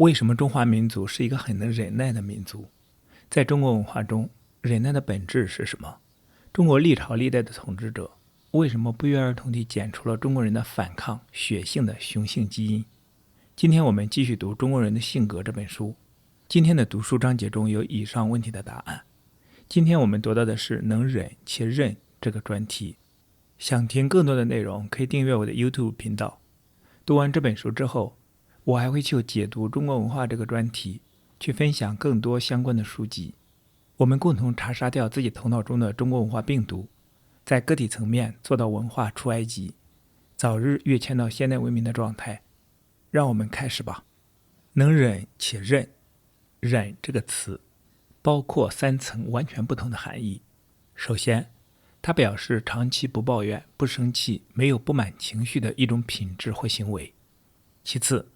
为什么中华民族是一个很能忍耐的民族？在中国文化中，忍耐的本质是什么？中国历朝历代的统治者为什么不约而同地剪除了中国人的反抗、血性的雄性基因？今天我们继续读《中国人的性格》这本书。今天的读书章节中有以上问题的答案。今天我们读到的是能忍且韧这个专题。想听更多的内容，可以订阅我的 YouTube 频道。读完这本书之后，我还会就解读中国文化这个专题去分享更多相关的书籍。我们共同查杀掉自己头脑中的中国文化病毒，在个体层面做到文化出埃及，早日跃迁到现代文明的状态。让我们开始吧。能忍且韧，忍这个词包括3层完全不同的含义。首先，它表示长期不抱怨、不生气、没有不满情绪的一种品质或行为。其次，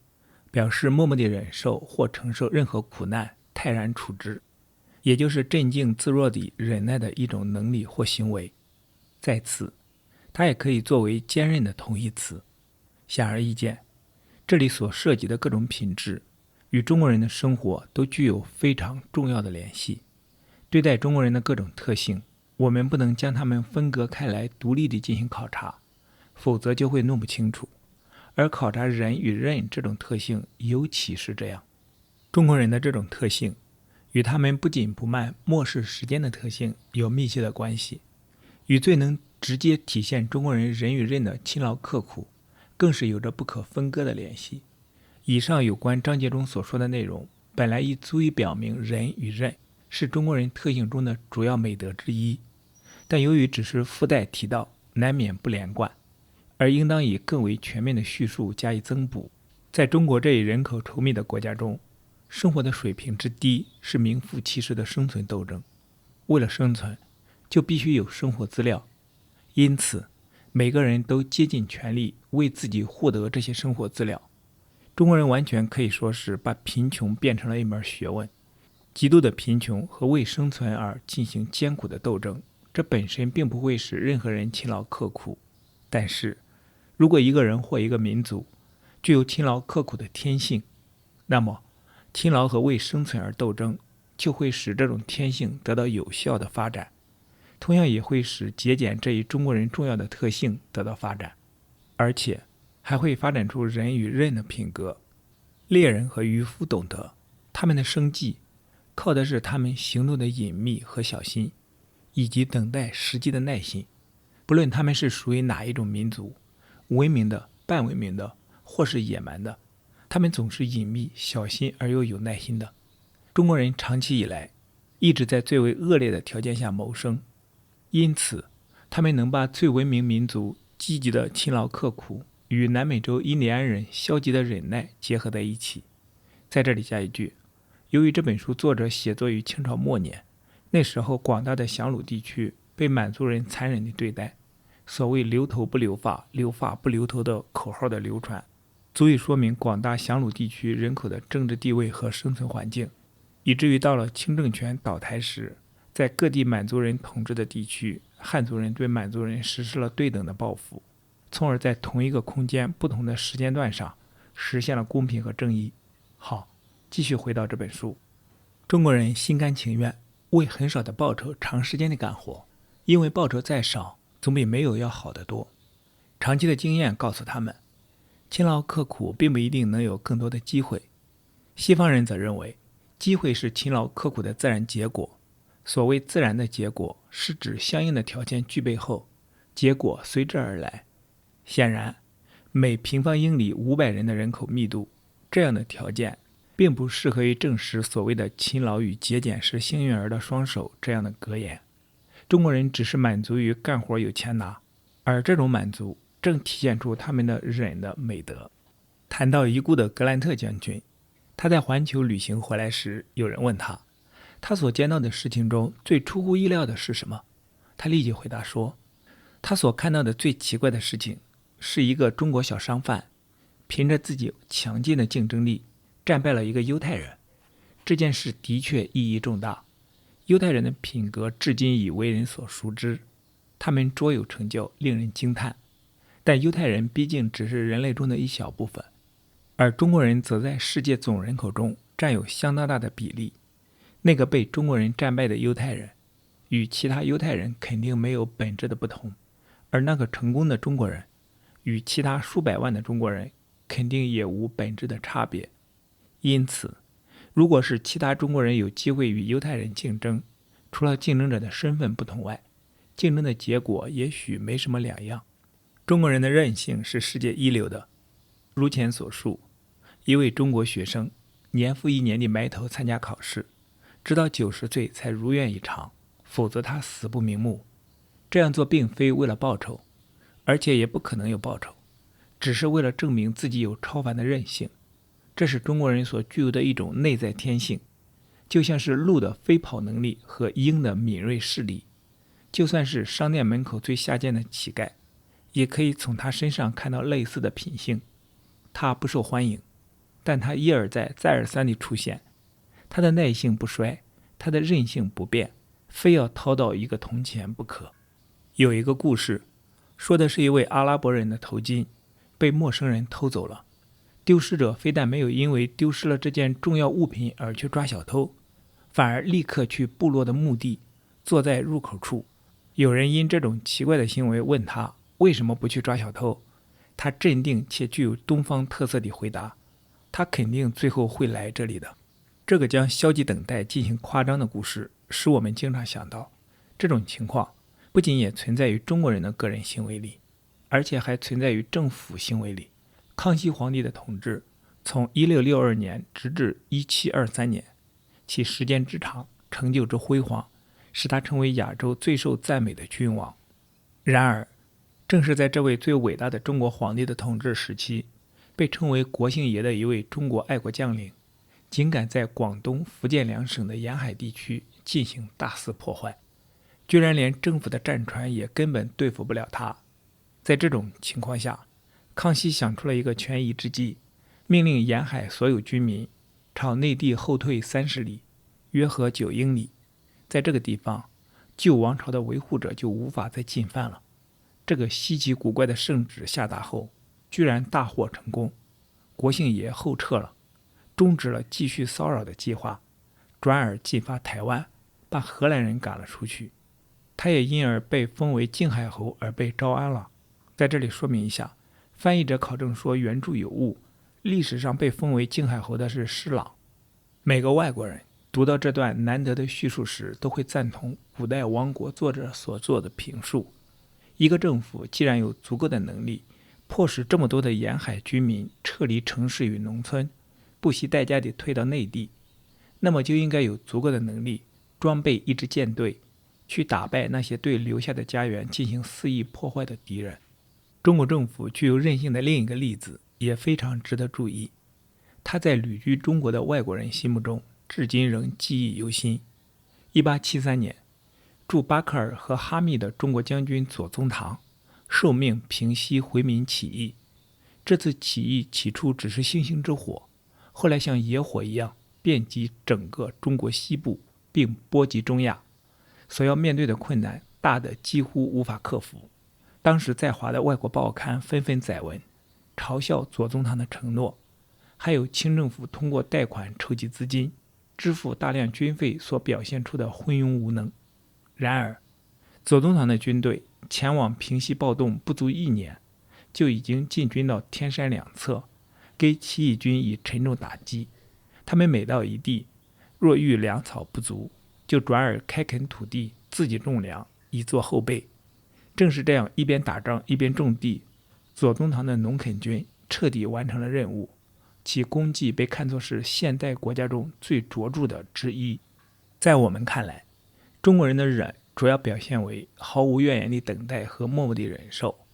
表示默默地忍受或承受任何苦难，泰然处之，也就是镇静自若地忍耐的一种能力或行为。再次，它也可以作为坚韧的同义词。显而易见，这里所涉及的各种品质与中国人的生活都具有非常重要的联系。对待中国人的各种特性，我们不能将它们分割开来独立地进行考察，否则就会弄不清楚。而考察忍与韧这种特性尤其是这样。中国人的这种特性与他们不紧不慢、漠视时间的特性有密切的关系，与最能直接体现中国人忍与韧的勤劳刻苦更是有着不可分割的联系。以上有关章节中所说的内容本来已足以表明忍与韧是中国人特性中的主要美德之一，但由于只是附带提到，难免不连贯，而应当以更为全面的叙述加以增补。在中国这一人口稠密的国家中，生活的水平之低是名副其实的生存斗争。为了生存，就必须有生活资料，因此每个人都竭尽全力为自己获得这些生活资料。中国人完全可以说是把贫穷变成了一门学问。极度的贫穷和为生存而进行艰苦的斗争，这本身并不会使任何人勤劳刻苦。但是如果一个人或一个民族具有勤劳刻苦的天性，那么勤劳和为生存而斗争就会使这种天性得到有效的发展，同样也会使节俭这一中国人重要的特性得到发展，而且还会发展出忍与韧的品格。猎人和渔夫懂得，他们的生计靠的是他们行动的隐秘和小心，以及等待时机的耐心。不论他们是属于哪一种民族，文明的、半文明的，或是野蛮的，他们总是隐秘、小心而又有耐心的。中国人长期以来一直在最为恶劣的条件下谋生，因此他们能把最文明民族积极的勤劳刻苦与南美洲印第安人消极的忍耐结合在一起。在这里加一句，由于这本书作者写作于清朝末年，那时候广大的降虏地区被满族人残忍地对待，所谓留头不留发、留发不留头的口号的流传，足以说明广大降虏地区人口的政治地位和生存环境，以至于到了清政权倒台时，在各地满族人统治的地区，汉族人对满族人实施了对等的报复，从而在同一个空间、不同的时间段上实现了公平和正义。好，继续回到这本书。中国人心甘情愿为很少的报酬长时间的干活，因为报酬再少总比没有要好得多。长期的经验告诉他们，勤劳刻苦并不一定能有更多的机会。西方人则认为，机会是勤劳刻苦的自然结果。所谓自然的结果，是指相应的条件具备后，结果随之而来。显然，每平方英里500人的人口密度，这样的条件并不适合于证实所谓的勤劳与节俭是幸运儿的双手这样的格言。中国人只是满足于干活有钱拿，而这种满足正体现出他们的忍的美德。谈到已故的格兰特将军，他在环球旅行回来时，有人问他，他所见到的事情中最出乎意料的是什么？他立即回答说，他所看到的最奇怪的事情是一个中国小商贩凭着自己强劲的竞争力战败了一个犹太人。这件事的确意义重大，犹太人的品格至今已为人所熟知，他们卓有成就，令人惊叹。但犹太人毕竟只是人类中的一小部分，而中国人则在世界总人口中占有相当大的比例。那个被中国人战败的犹太人，与其他犹太人肯定没有本质的不同，而那个成功的中国人，与其他数百万的中国人肯定也无本质的差别。因此，如果是其他中国人有机会与犹太人竞争，除了竞争者的身份不同外，竞争的结果也许没什么两样。中国人的韧性是世界一流的。如前所述，一位中国学生年复一年地埋头参加考试，直到90岁才如愿以偿，否则他死不瞑目。这样做并非为了报酬，而且也不可能有报酬，只是为了证明自己有超凡的韧性。这是中国人所具有的一种内在天性，就像是鹿的飞跑能力和鹰的敏锐视力。就算是商店门口最下贱的乞丐，也可以从他身上看到类似的品性。他不受欢迎，但他一而再再而三地出现。他的耐性不衰，他的韧性不变，非要掏到一个铜钱不可。有一个故事，说的是一位阿拉伯人的头巾被陌生人偷走了。丢失者非但没有因为丢失了这件重要物品而去抓小偷，反而立刻去部落的墓地，坐在入口处。有人因这种奇怪的行为问他为什么不去抓小偷，他镇定且具有东方特色地回答，他肯定最后会来这里的。这个将消极等待进行夸张的故事，使我们经常想到，这种情况不仅也存在于中国人的个人行为里，而且还存在于政府行为里。康熙皇帝的统治从1662年直至1723年，其时间之长，成就之辉煌，使他成为亚洲最受赞美的君王。然而，正是在这位最伟大的中国皇帝的统治时期，被称为国姓爷的一位中国爱国将领，竟敢在广东、福建两省的沿海地区进行大肆破坏，居然连政府的战船也根本对付不了他。在这种情况下，康熙想出了一个权宜之计，命令沿海所有军民朝内地后退30里，约合9英里。在这个地方，旧王朝的维护者就无法再进犯了。这个稀奇古怪的圣旨下达后，居然大获成功，国姓爷后撤了，终止了继续骚扰的计划，转而进发台湾，把荷兰人赶了出去。他也因而被封为靖海侯而被招安了。在这里说明一下，翻译者考证说原著有误，历史上被封为靖海侯的是施琅。每个外国人读到这段难得的叙述时，都会赞同古代王国作者所做的评述。一个政府既然有足够的能力，迫使这么多的沿海居民撤离城市与农村，不惜代价地退到内地，那么就应该有足够的能力装备一支舰队，去打败那些对留下的家园进行肆意破坏的敌人。中国政府具有韧性的另一个例子也非常值得注意，他在旅居中国的外国人心目中至今仍记忆犹新。1873年，驻巴克尔和哈密的中国将军左宗棠受命平息回民起义。这次起义起初只是星星之火，后来像野火一样遍及整个中国西部，并波及中亚，所要面对的困难大得几乎无法克服。当时在华的外国报刊纷纷载文，嘲笑左宗棠的承诺，还有清政府通过贷款筹集资金，支付大量军费所表现出的昏庸无能。然而，左宗棠的军队前往平息暴动不足1年，就已经进军到天山两侧，给起义军以沉重打击。他们每到一地，若遇粮草不足，就转而开垦土地，自己种粮，以作后备。正是这样一边打仗一边种地，左宗棠的农垦军彻底完成了任务，其功绩被看作是现代国家中最卓著的之一。在我们看来，中国人的忍主要表现为毫无怨言地等待和默默地忍受。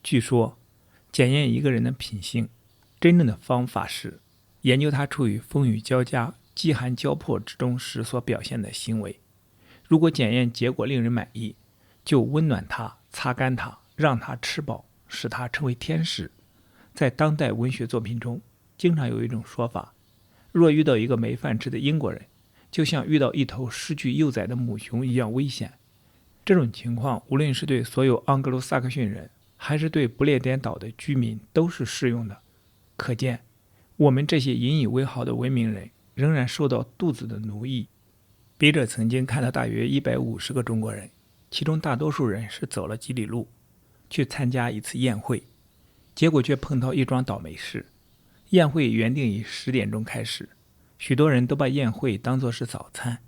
据说，检验一个人的品性，真正的方法是研究他处于风雨交加、饥寒交迫之中时所表现的行为。如果检验结果令人满意，就温暖他，擦干他，让他吃饱，使他成为天使。在当代文学作品中，经常有一种说法，若遇到一个没饭吃的英国人，就像遇到一头失去幼崽的母熊一样危险。这种情况无论是对所有盎格鲁撒克逊人，还是对不列颠岛的居民都是适用的。可见，我们这些引以为豪的文明人仍然受到肚子的奴役。笔者曾经看到大约150个中国人，其中大多数人是走了几里路去参加一次宴会，结果却碰到一桩倒霉事。宴会原定于10点钟开始，许多人都把宴会当作是早餐，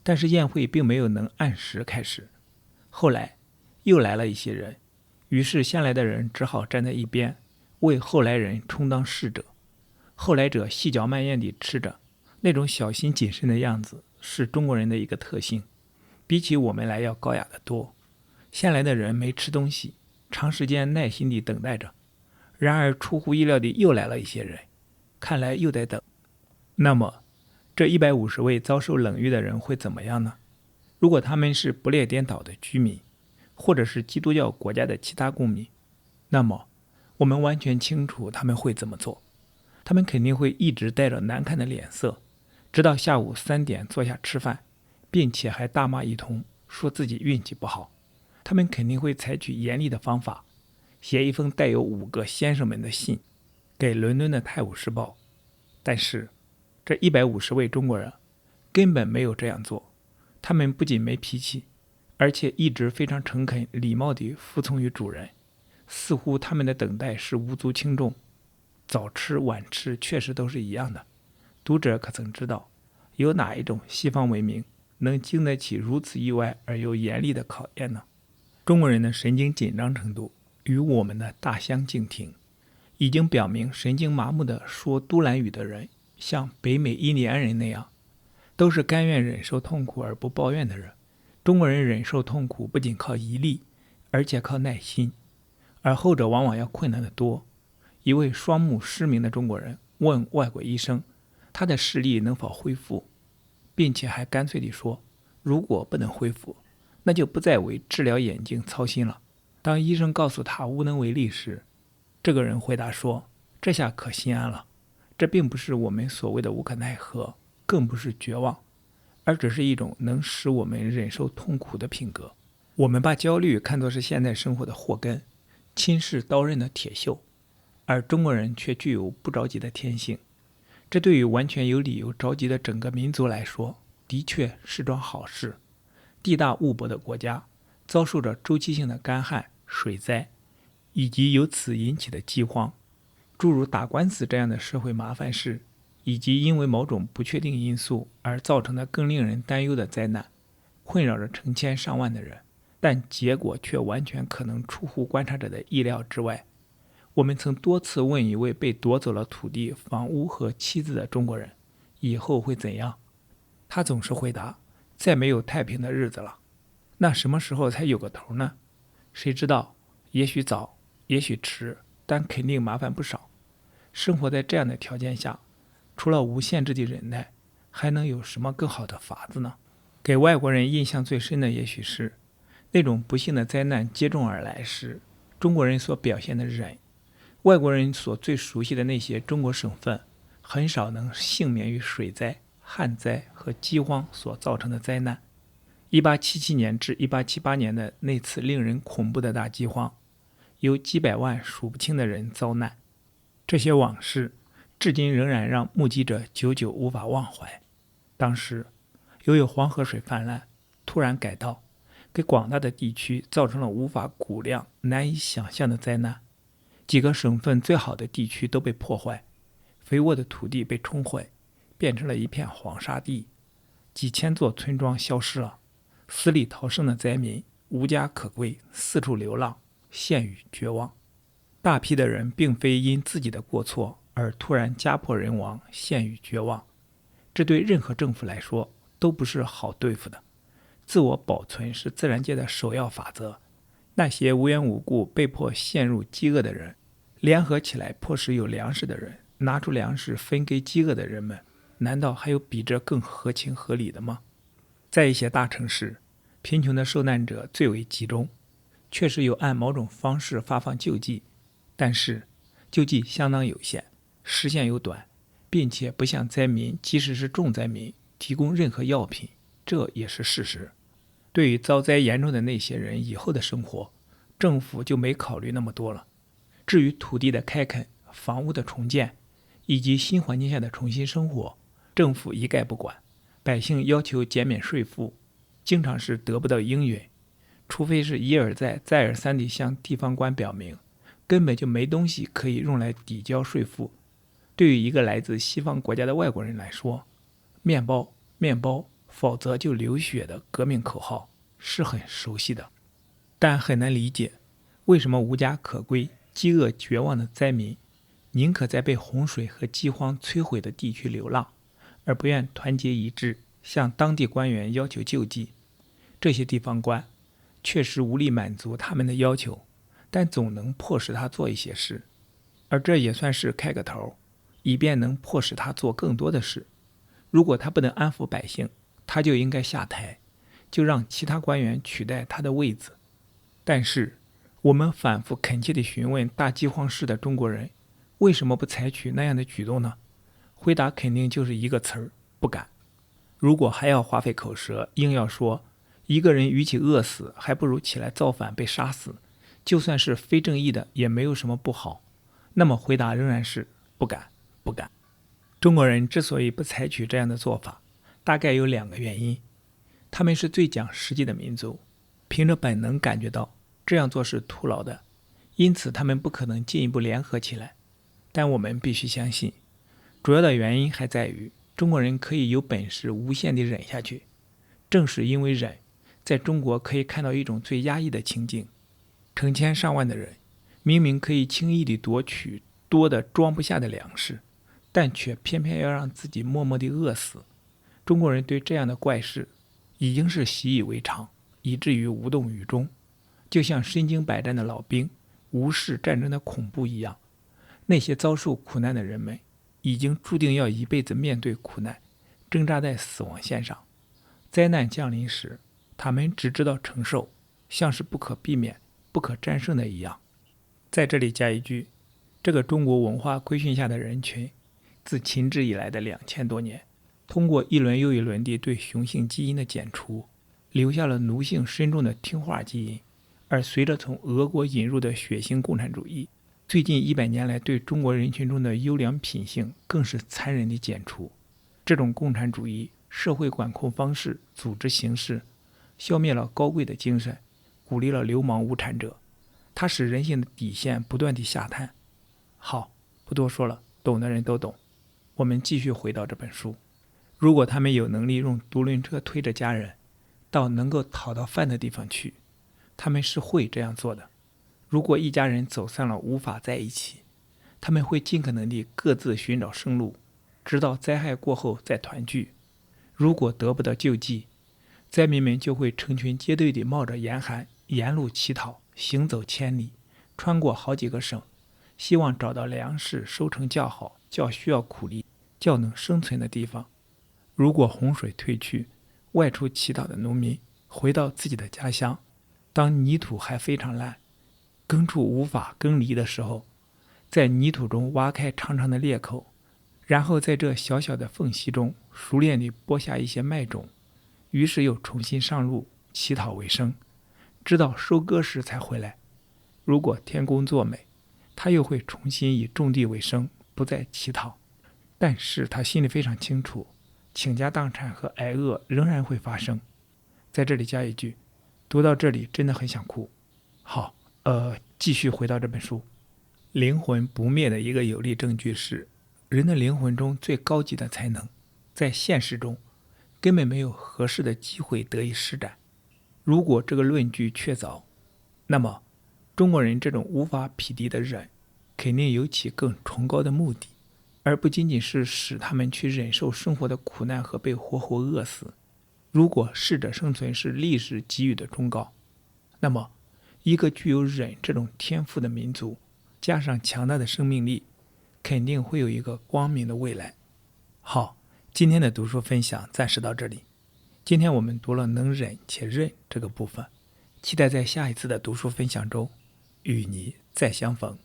但是宴会并没有能按时开始。后来又来了一些人，于是先来的人只好站在一边，为后来人充当侍者。后来者细嚼慢咽地吃着，那种小心谨慎的样子是中国人的一个特性，比起我们来要高雅得多。先来的人没吃东西，长时间耐心地等待着，然而出乎意料地又来了一些人，看来又得等。那么这150位遭受冷遇的人会怎么样呢？如果他们是不列颠岛的居民，或者是基督教国家的其他公民，那么我们完全清楚他们会怎么做。他们肯定会一直带着难看的脸色，直到下午3点坐下吃饭，并且还大骂一通，说自己运气不好。他们肯定会采取严厉的方法，写一封带有5个先生们的信给伦敦的《泰晤士报》。但是这150位中国人根本没有这样做，他们不仅没脾气，而且一直非常诚恳礼貌地服从于主人，似乎他们的等待是无足轻重，早吃晚吃确实都是一样的。读者可曾知道，有哪一种西方文明能经得起如此意外而又严厉的考验呢？中国人的神经紧张程度与我们的大相径庭，已经表明神经麻木的说都兰语的人，像北美印第安人那样，都是甘愿忍受痛苦而不抱怨的人。中国人忍受痛苦不仅靠毅力，而且靠耐心，而后者往往要困难得多。一位双目失明的中国人问外国医生，他的视力能否恢复，并且还干脆地说，如果不能恢复，那就不再为治疗眼睛操心了。当医生告诉他无能为力时，这个人回答说，这下可心安了，这并不是我们所谓的无可奈何，更不是绝望，而只是一种能使我们忍受痛苦的品格。我们把焦虑看作是现代生活的祸根，轻视刀刃的铁锈，而中国人却具有不着急的天性。这对于完全有理由着急的整个民族来说，的确是桩好事。地大物博的国家遭受着周期性的干旱、水灾，以及由此引起的饥荒，诸如打官司这样的社会麻烦事，以及因为某种不确定因素而造成的更令人担忧的灾难，困扰着成千上万的人，但结果却完全可能出乎观察者的意料之外。我们曾多次问一位被夺走了土地、房屋和妻子的中国人，以后会怎样？他总是回答，再没有太平的日子了。那什么时候才有个头呢？谁知道，也许早，也许迟，但肯定麻烦不少。生活在这样的条件下，除了无限制的忍耐，还能有什么更好的法子呢？给外国人印象最深的也许是，那种不幸的灾难接踵而来时，中国人所表现的忍。外国人所最熟悉的那些中国省份，很少能幸免于水灾、旱灾和饥荒所造成的灾难。1877年至1878年的那次令人恐怖的大饥荒，有几百万数不清的人遭难。这些往事至今仍然让目击者久久无法忘怀。当时由于黄河水泛滥，突然改道，给广大的地区造成了无法估量、难以想象的灾难。几个省份最好的地区都被破坏，肥沃的土地被冲毁，变成了一片黄沙地，几千座村庄消失了，死里逃生的灾民无家可归，四处流浪，陷于绝望。大批的人并非因自己的过错而突然家破人亡，陷于绝望，这对任何政府来说都不是好对付的。自我保存是自然界的首要法则。那些无缘无故被迫陷入饥饿的人，联合起来迫使有粮食的人拿出粮食分给饥饿的人们，难道还有比这更合情合理的吗？在一些大城市，贫穷的受难者最为集中，确实有按某种方式发放救济，但是救济相当有限，时限又短，并且不向灾民，即使是重灾民提供任何药品，这也是事实。对于遭灾严重的那些人以后的生活，政府就没考虑那么多了。至于土地的开垦、房屋的重建，以及新环境下的重新生活，政府一概不管，百姓要求减免税负，经常是得不到应允，除非是一而再再而三地向地方官表明，根本就没东西可以用来抵交税负。对于一个来自西方国家的外国人来说，面包，面包，否则就流血的革命口号是很熟悉的，但很难理解为什么无家可归、饥饿绝望的灾民宁可在被洪水和饥荒摧毁的地区流浪，而不愿团结一致向当地官员要求救济。这些地方官确实无力满足他们的要求，但总能迫使他做一些事，而这也算是开个头，以便能迫使他做更多的事。如果他不能安抚百姓，他就应该下台，就让其他官员取代他的位子。但是我们反复恳切地询问大饥荒时的中国人，为什么不采取那样的举动呢？回答肯定就是一个词儿：不敢。如果还要花费口舌，硬要说一个人与其饿死，还不如起来造反被杀死，就算是非正义的也没有什么不好，那么回答仍然是不敢，不敢。中国人之所以不采取这样的做法，大概有2个原因。他们是最讲实际的民族，凭着本能感觉到这样做是徒劳的，因此他们不可能进一步联合起来。但我们必须相信，主要的原因还在于中国人可以有本事无限地忍下去。正是因为忍，在中国可以看到一种最压抑的情境：成千上万的人明明可以轻易地夺取多得装不下的粮食，但却偏偏要让自己默默地饿死。中国人对这样的怪事已经是习以为常，以至于无动于衷，就像身经百战的老兵无视战争的恐怖一样。那些遭受苦难的人们已经注定要一辈子面对苦难，挣扎在死亡线上。灾难降临时，他们只知道承受，像是不可避免、不可战胜的一样。在这里加一句，这个中国文化规训下的人群，自秦制以来的2000多年，通过一轮又一轮地对雄性基因的剪除，留下了奴性深重的听话基因。而随着从俄国引入的血腥共产主义，最近100年来对中国人群中的优良品性更是残忍地剪除。这种共产主义社会管控方式、组织形式，消灭了高贵的精神，鼓励了流氓无产者，它使人性的底线不断地下探。好，不多说了，懂的人都懂。我们继续回到这本书。如果他们有能力用独轮车推着家人到能够讨到饭的地方去，他们是会这样做的。如果一家人走散了无法在一起，他们会尽可能地各自寻找生路，直到灾害过后再团聚。如果得不到救济，灾民们就会成群结队地冒着严寒沿路乞讨，行走千里，穿过好几个省，希望找到粮食收成较好、较需要苦力、较能生存的地方。如果洪水退去，外出乞讨的农民回到自己的家乡，当泥土还非常烂，耕畜无法耕犁的时候，在泥土中挖开长长的裂口，然后在这小小的缝隙中熟练地播下一些麦种，于是又重新上路乞讨为生，直到收割时才回来。如果天公作美，他又会重新以种地为生，不再乞讨。但是他心里非常清楚，倾家荡产和挨饿仍然会发生。在这里加一句，读到这里真的很想哭。好，继续回到这本书。灵魂不灭的一个有力证据是，人的灵魂中最高级的才能，在现实中根本没有合适的机会得以施展。如果这个论据确凿，那么中国人这种无法匹敌的忍，肯定有其更崇高的目的，而不仅仅是使他们去忍受生活的苦难和被活活饿死。如果适者生存是历史给予的忠告，那么一个具有忍这种天赋的民族，加上强大的生命力，肯定会有一个光明的未来。好，今天的读书分享暂时到这里。今天我们读了能忍且韧这个部分，期待在下一次的读书分享中与你再相逢。